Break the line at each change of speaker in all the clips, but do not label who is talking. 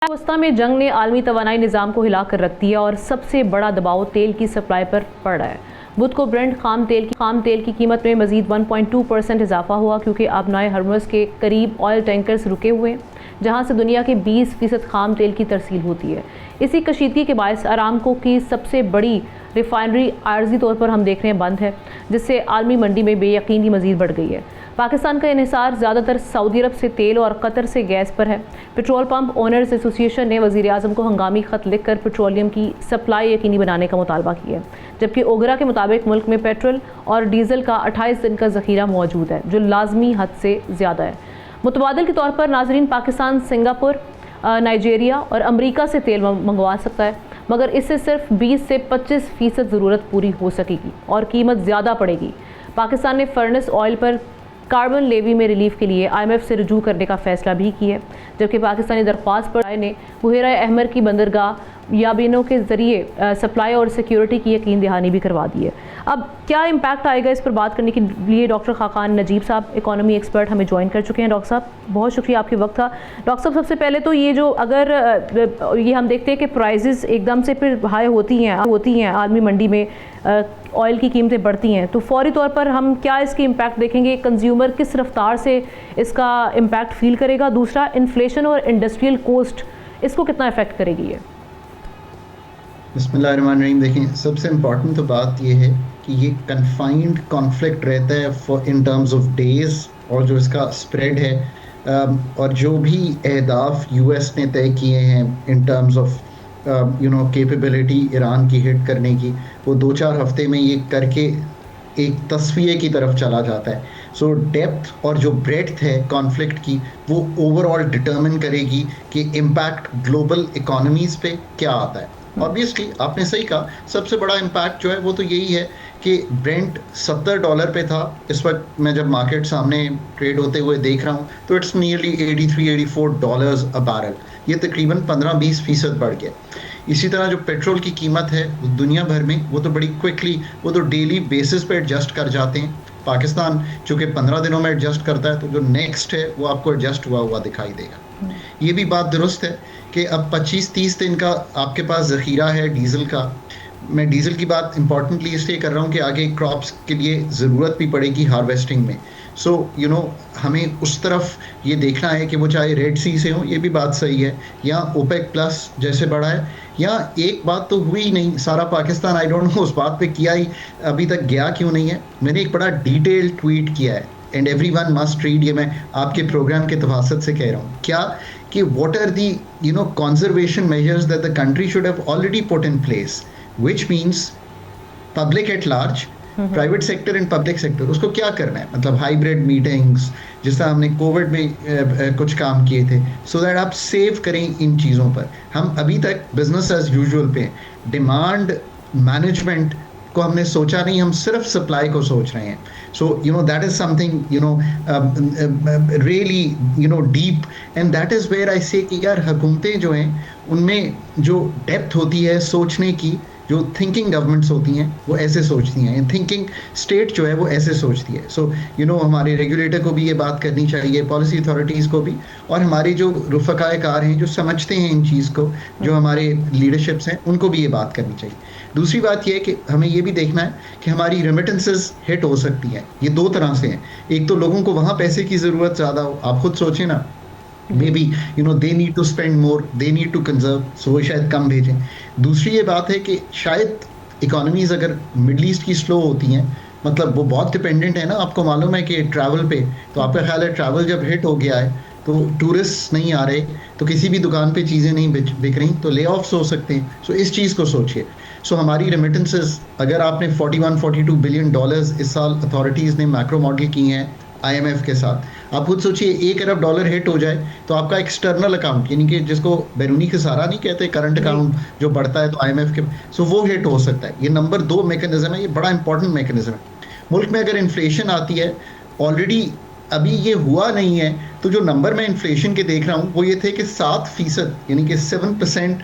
अवस्था में जंग ने आलमी तवानाई निज़ाम को हिला कर रख दिया और सबसे बड़ा दबाव तेल की सप्लाई पर पड़ रहा है। बुध को ब्रेंट खाम तेल की कीमत में मजीद 1.2% इजाफा हुआ क्योंकि अब नए हर्मस के करीब ऑयल टैंकर्स रुके हुए हैं, जहां से दुनिया के 20% खाम तेल की तरसील होती है। इसी कशीदगी के बायस अरामको की सबसे बड़ी रिफाइनरी आर्जी तौर पर हम देख रहे हैं बंद है, जिससे आलमी मंडी में बेयकीनी मजीद बढ़ गई है। पाकिस्तान का इन्हिसार ज़्यादातर सऊदी अरब से तेल और कतर से गैस पर है। पेट्रोल पंप ओनर्स एसोसिएशन ने वज़ीर आज़म को हंगामी ख़त लिखकर पेट्रोलियम की सप्लाई यकीनी बनाने का मुतालबा किया है, जबकि ओगरा के मुताबिक मुल्क में पेट्रोल और डीजल का 28 दिन का ज़ख़ीरा मौजूद है, जो लाजमी हद से ज़्यादा है। मुतबादिल के तौर पर नाजरीन, पाकिस्तान सिंगापुर, नाइजीरिया और अमरीका से तेल मंगवा सकता है, मगर इससे सिर्फ 20 से 25% ज़रूरत पूरी हो सकेगी और कीमत ज़्यादा पड़ेगी। पाकिस्तान ने फर्नेस ऑयल पर कार्बन लेवी में रिलीफ के लिए IMF से रुजू करने का फैसला भी किया है, जबकि पाकिस्तानी दरख्वास्त पर ने बुहेरा अहमर की बंदरगाह याबीनों के जरिए सप्लाई और सिक्योरिटी की यकीन दहानी भी करवा दी है। अब क्या इम्पैक्ट आएगा, इस पर बात करने के लिए डॉक्टर खाकान नजीब साहब, इकोनॉमी एक्सपर्ट, हमें ज्वाइन कर चुके हैं। डॉक्टर साहब, बहुत शुक्रिया आपके वक्त का। डॉक्टर साहब, सबसे पहले तो ये जो अगर ये हम देखते हैं कि प्राइजेस एकदम से फिर हाई होती हैं आलमी मंडी में, ऑयल की कीमतें बढ़ती हैं, तो फौरी तौर पर हम क्या इसकी इम्पैक्ट देखेंगे? कंज्यूमर किस रफ्तार से इसका इम्पैक्ट फील करेगा? दूसरा, इन्फ्लेशन और इंडस्ट्रियल कॉस्ट, इसको कितना इफेक्ट करेगी ये?
बिस्मिल्लाहिर्रहमानिर्रहीम। देखें, सबसे इम्पॉर्टेंट तो बात ये है कि ये कन्फाइंड कॉन्फ्लिक्ट रहता है for in terms of days, और जो इसका स्प्रेड है और जो भी अहदाफ US ने तय किए हैं in terms of capability Iran की हिट करने की, वो 2-4 हफ्ते में ये करके एक तस्वीर की तरफ चला जाता है। सो डेप्थ और जो ब्रेड्थ है कॉन्फ्लिक्ट की, वो ओवरऑल डिटर्मिन करेगी कि इम्पैक्ट ग्लोबल इकोनॉमीज़ पे क्या आता है। ऑब्वियसली आपने सही कहा, सबसे बड़ा इम्पैक्ट जो है वो तो यही है कि ब्रेंट $70 पे था। इस वक्त मैं जब मार्केट सामने ट्रेड होते हुए देख रहा हूँ तो इट्स नियरली $83-84 अ बैरल। ये तकरीबन 15-20% बढ़ गया। इसी तरह जो पेट्रोल की कीमत है दुनिया भर में, वो तो बड़ी क्विकली, वो तो डेली बेसिस पे एडजस्ट कर जाते हैं। पाकिस्तान चूँकि 15 दिनों में एडजस्ट करता है, तो जो नेक्स्ट है वो आपको एडजस्ट हुआ दिखाई देगा। ये भी बात दुरुस्त है कि अब 25-30 दिन का आपके पास ज़ख़ीरा है डीज़ल का। मैं डीज़ल की बात इंपॉर्टेंटली इसलिए कर रहा हूँ कि आगे क्रॉप्स के लिए ज़रूरत भी पड़ेगी हार्वेस्टिंग में। सो हमें उस तरफ ये देखना है कि वो चाहे रेड सी से हो, ये भी बात सही है, या OPEC प्लस जैसे बढ़ा है, या एक बात तो हुई ही नहीं, सारा पाकिस्तान आई डोंट नो उस बात पे किया ही अभी तक गया क्यों नहीं है। मैंने एक बड़ा डिटेल ट्वीट किया है, एंड एवरीवन मस्ट रीड। ये मैं आपके प्रोग्राम के तवासत से कह रहा हूँ क्या कि what are the conservation measures that the country should have already put in place, which means public at large, private sector and public sector, उसको क्या करना है। मतलब हाइब्रिड मीटिंग्स, जिस तरह हमने कोविड में कुछ काम किए थे, सो दैट आप सेव करें इन चीज़ों पर। हम अभी तक बिजनेस एज यूजुअल पे, डिमांड मैनेजमेंट को हमने सोचा नहीं, हम सिर्फ सप्लाई को सोच रहे हैं। So that is something really deep, and that is where I say कि यार हुकूमतें जो हैं उनमें जो डेप्थ होती है सोचने की, जो थिंकिंग गवर्नमेंट्स होती हैं वो ऐसे सोचती हैं, थिंकिंग स्टेट जो है वो ऐसे सोचती है। सो हमारे रेगुलेटर को भी ये बात करनी चाहिए, पॉलिसी अथॉरिटीज़ को भी, और हमारी जो रुफ़क़ाए कार हैं जो समझते हैं इन चीज़ को, जो हमारे लीडरशिप्स हैं, उनको भी ये बात करनी चाहिए। दूसरी बात ये है कि हमें ये भी देखना है कि हमारी रेमिटेंसेस हिट हो सकती हैं। ये 2 तरह से हैं, एक तो लोगों को वहाँ पैसे की ज़रूरत ज़्यादा हो, आप खुद सोचें ना, maybe they need to spend more, they need to conserve, so वो शायद कम भेजें। दूसरी ये बात है कि शायद इकोनॉमीज़ अगर मिडल ईस्ट की स्लो होती हैं, मतलब वो बहुत डिपेंडेंट है ना, आपको मालूम है कि ट्रैवल पे, तो आपका ख्याल है ट्रैवल जब हिट हो गया है तो टूरिस्ट नहीं आ रहे, तो किसी भी दुकान पे चीज़ें नहीं बिक रही, तो ले ऑफ्स हो सकते हैं। सो इस चीज़ को सोचिए। सो हमारी रेमिटेंसेस, अगर आपने $41-42 बिलियन इस साल अथॉरिटीज़ ने मैक्रो मॉडल की हैं IMF के साथ, आप खुद सोचिए $1 अरब हिट हो जाए तो आपका एक्सटर्नल अकाउंट, यानी कि जिसको बैरूनी खसारा नहीं कहते, करंट अकाउंट जो बढ़ता है तो IMF के, सो वो हिट हो सकता है। ये नंबर 2 मैकेनिज्म है, ये बड़ा इंपॉर्टेंट मैकेनिज्म है। मुल्क में अगर इन्फ्लेशन आती है, ऑलरेडी अभी ये हुआ नहीं है, तो जो नंबर मैं इन्फ्लेशन के देख रहा हूँ वो ये थे कि 7%, यानी कि 7%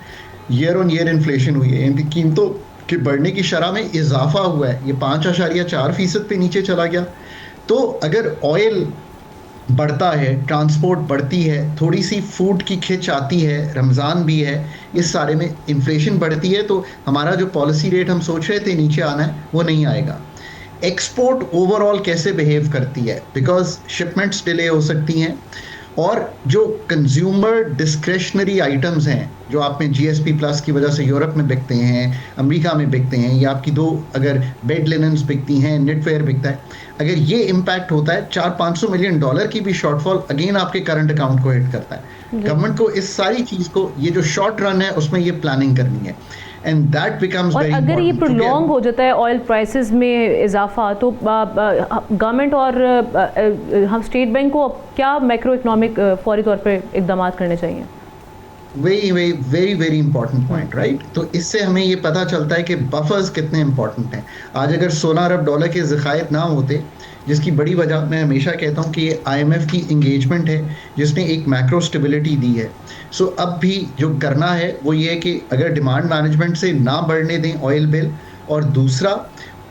ईयर ऑन ईयर इन्फ्लेशन हुई है, यानी कि कीमतों के बढ़ने की शरह में इजाफा हुआ है। ये 5.4% पे नीचे चला गया। तो अगर ऑयल बढ़ता है, ट्रांसपोर्ट बढ़ती है, थोड़ी सी फूड की खिंच आती है, रमज़ान भी है, इस सारे में इन्फ्लेशन बढ़ती है, तो हमारा जो पॉलिसी रेट हम सोच रहे थे नीचे आना है वो नहीं आएगा। एक्सपोर्ट ओवरऑल कैसे बिहेव करती है, बिकॉज शिपमेंट्स डिले हो सकती हैं, और जो कंज्यूमर डिस्क्रेशनरी आइटम्स हैं जो आप में जीएसपी प्लस की वजह से यूरोप में बिकते हैं, अमेरिका में बिकते हैं, या आपकी दो अगर बेड लिनन्स बिकती हैं, नेटवेयर बिकता है, अगर ये इम्पैक्ट होता है, 400-500 मिलियन डॉलर की भी शॉर्टफॉल अगेन आपके करंट अकाउंट को हिट करता है। गवर्नमेंट को इस सारी चीज़ को, ये जो शॉर्ट रन है उसमें ये प्लानिंग करनी है, एंड दैट बिकम्स
और
वेरी
अगर ये प्रोलॉन्ग हो जाता है ऑयल प्राइसेस में इजाफा, तो गवर्नमेंट और हम स्टेट बैंक को क्या मैक्रो इकोनॉमिक फौरी तौर पर इकदाम करने चाहिए?
Very important point, right. तो इससे हमें ये पता चलता है कि बफर्स कितने इंपॉर्टेंट हैं। आज अगर 16 अरब डॉलर के ज़खायर ना होते, जिसकी बड़ी वजह मैं हमेशा कहता हूँ कि ये IMF की इंगेजमेंट है जिसने एक मैक्रो स्टेबिलिटी दी है। सो अब भी जो करना है वो ये है कि अगर डिमांड मैनेजमेंट से ना बढ़ने दें ऑयल बिल, और दूसरा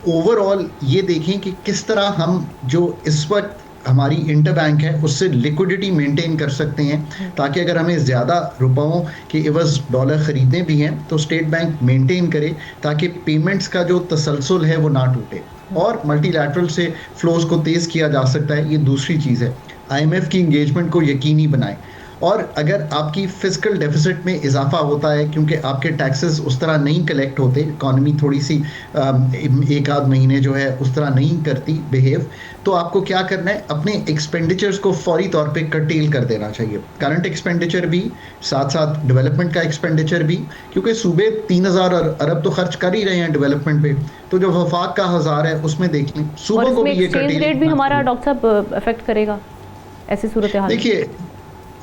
ओवरऑल ये देखें कि किस तरह हम जो इस वक्त हमारी इंटरबैंक है उससे लिक्विडिटी मेंटेन कर सकते हैं, ताकि अगर हमें ज़्यादा रुपयों के एवज डॉलर ख़रीदने भी हैं तो स्टेट बैंक मेंटेन करे, ताकि पेमेंट्स का जो तसलसल है वो ना टूटे, और मल्टीलैटरल से फ्लोज को तेज़ किया जा सकता है। ये दूसरी चीज़ है, IMF की इंगेजमेंट को यकीनी बनाएं। और अगर आपकी फिस्कल डेफिसिट में इजाफा होता है क्योंकि आपके टैक्सेस उस तरह नहीं कलेक्ट होते, इकॉनमी थोड़ी सी एक आध महीने जो है उस तरह नहीं करती बिहेव, तो आपको क्या करना है, अपने एक्सपेंडिचर्स को फौरी तौर पे कर्टेल कर देना चाहिए। करंट एक्सपेंडिचर भी, साथ साथ डेवलपमेंट का एक्सपेंडिचर भी, क्योंकि सूबे 3000 अरब तो खर्च कर ही रहे हैं डेवलपमेंट पे, तो जो वफाक का 1000 है उसमें देख लें, सूबों को भी ये कर्टेल
रेट भी हमारा डॉक्टर साहब अफेक्ट करेगा ऐसी सूरत हाल।
देखिए,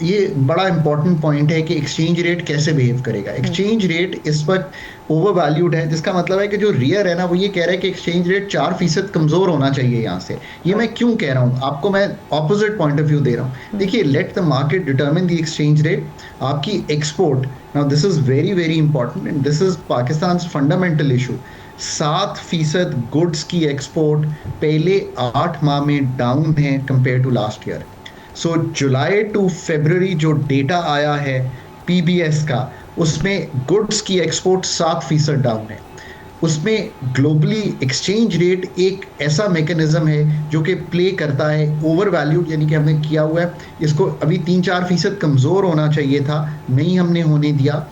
ये बड़ा इंपॉर्टेंट पॉइंट है कि एक्सचेंज रेट कैसे बिहेव करेगा। एक्सचेंज रेट इस वक्त ओवर वैल्यूड है, जिसका मतलब है कि जो रियर है ना वो ये कह रहा है कि एक्सचेंज रेट 4% कमज़ोर होना चाहिए यहाँ से। ये मैं क्यों कह रहा हूँ आपको, मैं ऑपोजिट पॉइंट ऑफ व्यू दे रहा हूँ। देखिए, let the market determine the exchange rate. आपकी export, now this is very important and this is Pakistan fundamental issue. 7% goods की एक्सपोर्ट पहले 8 माह में डाउन है compare to last year. So July to February जो डेटा आया है PBS का, उसमें गुड्स की एक्सपोर्ट 7% डाउन है। उसमें ग्लोबली एक्सचेंज रेट एक ऐसा मैकेनिज्म है जो कि प्ले करता है ओवर वैल्यूड, यानी कि हमने किया हुआ है, इसको अभी 3-4% कमज़ोर होना चाहिए था, नहीं हमने होने दिया।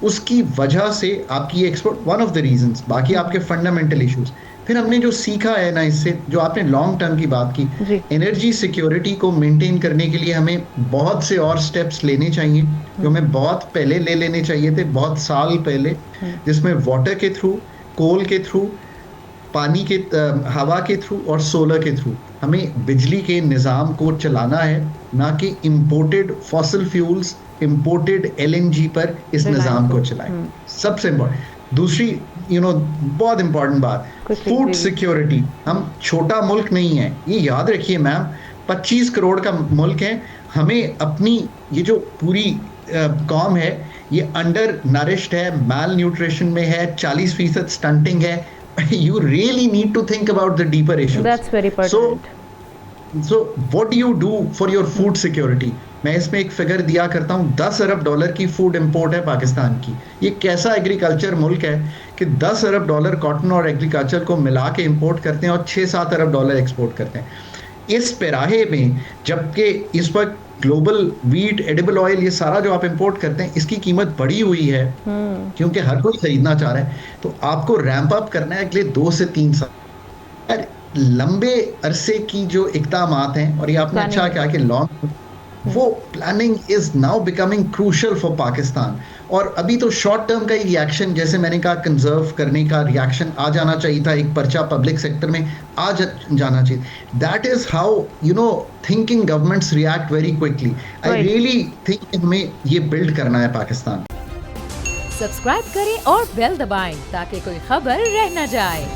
उसकी वजह से आपकी export one of the reasons, बाकी आपके फंडामेंटल इश्यूज। फिर हमने जो सीखा है ना इससे, जो आपने लॉन्ग टर्म की बात की, एनर्जी सिक्योरिटी को मेंटेन करने के लिए हमें बहुत से और स्टेप्स लेने चाहिए, जो हमें बहुत पहले ले लेने चाहिए थे, बहुत साल पहले, जिसमें वाटर के थ्रू, कोल के थ्रू, पानी के हवा के थ्रू और सोलर के थ्रू हमें बिजली के निज़ाम को चलाना है, ना कि imported fossil fuels, imported LNG पर इस निज़ाम को चलाएं। सबसे इम्पोर्टेंट। दूसरी बहुत इंपॉर्टेंट बात, फूड सिक्योरिटी। हम छोटा मुल्क नहीं है, ये याद रखिए मैम, 25 करोड़ का मुल्क है। हमें अपनी ये जो पूरी कौम है ये अंडर नरिश्ड है, मैल न्यूट्रिशन में है, 40% स्टंटिंग है। You really need to think about the deeper issues.
That's very pertinent.
So what do you do for your food security? मैं इसमें एक फिगर दिया करता हूँ, 10 अरब डॉलर की फूड इंपोर्ट है पाकिस्तान की। ये कैसा एग्रीकल्चर मुल्क है कि 10 अरब डॉलर कॉटन और एग्रीकल्चर को मिला के इंपोर्ट करते हैं और 6-7 अरब डॉलर एक्सपोर्ट करते हैं। इस पैराहे में, जबकि इस वक्त ग्लोबल वीट, एडिबल ऑयल, ये सारा जो आप इंपोर्ट करते हैं, इसकी कीमत बढ़ी हुई है क्योंकि हर कोई खरीदना चाह रहा है। तो आपको रैंप अप करना है अगले 2 से 3 साल, लंबे अरसे की जो इक़दामात हैं, और ये आपने अच्छा कहा कि लॉन्ग, वो planning is now becoming crucial for Pakistan. और अभी तो शॉर्ट टर्म का ही रिएक्शन, जैसे मैंने कहा, कंजर्व करने का रिएक्शन आ जाना चाहिए था, एक पर्चा पब्लिक सेक्टर में आ जाना चाहिए। That is how thinking governments react very quickly. I really think हमें ये बिल्ड करना है पाकिस्तान।
सब्सक्राइब करें और बेल दबाएं ताकि कोई खबर रह न जाए।